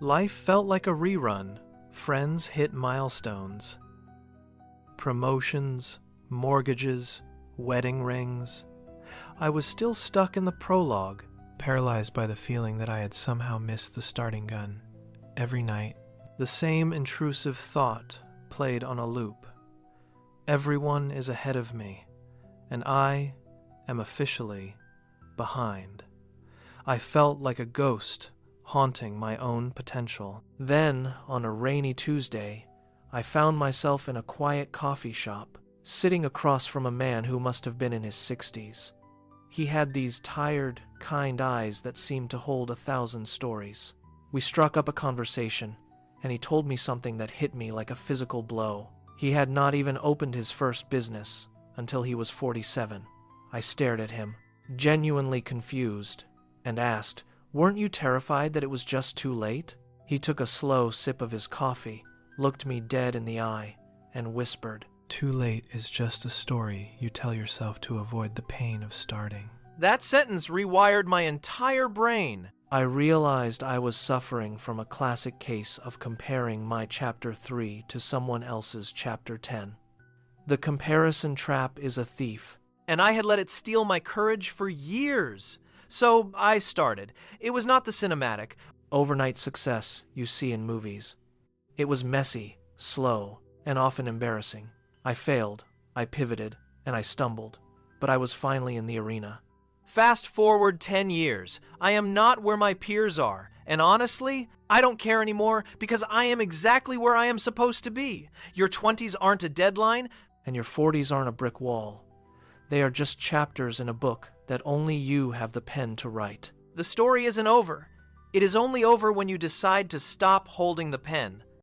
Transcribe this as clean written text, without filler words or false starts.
Life felt like a rerun. Friends hit milestones. Promotions, mortgages, wedding rings. I was still stuck in the prologue, paralyzed by the feeling that I had somehow missed the starting gun. Every night, the same intrusive thought played on a loop. Everyone is ahead of me, and I am officially behind. I felt like a ghost haunting my own potential. Then, on a rainy Tuesday, I found myself in a quiet coffee shop, sitting across from a man who must have been in his 60s. He had these tired, kind eyes that seemed to hold 1,000 stories. We struck up a conversation, and he told me something that hit me like a physical blow. He had not even opened his first business until he was 47. I stared at him, genuinely confused, and asked, "Weren't you terrified that it was just too late?" He took a slow sip of his coffee, looked me dead in the eye, and whispered, "Too late is just a story you tell yourself to avoid the pain of starting." That sentence rewired my entire brain. I realized I was suffering from a classic case of comparing my Chapter 3 to someone else's Chapter 10. The comparison trap is a thief, and I had let it steal my courage for years. So I started. It was not the cinematic, overnight success you see in movies. It was messy, slow, and often embarrassing. I failed, I pivoted, and I stumbled, but I was finally in the arena. Fast forward 10 years. I am not where my peers are, and honestly, I don't care anymore because I am exactly where I am supposed to be. Your 20s aren't a deadline, and your 40s aren't a brick wall. They are just chapters in a book that only you have the pen to write. The story isn't over. It is only over when you decide to stop holding the pen.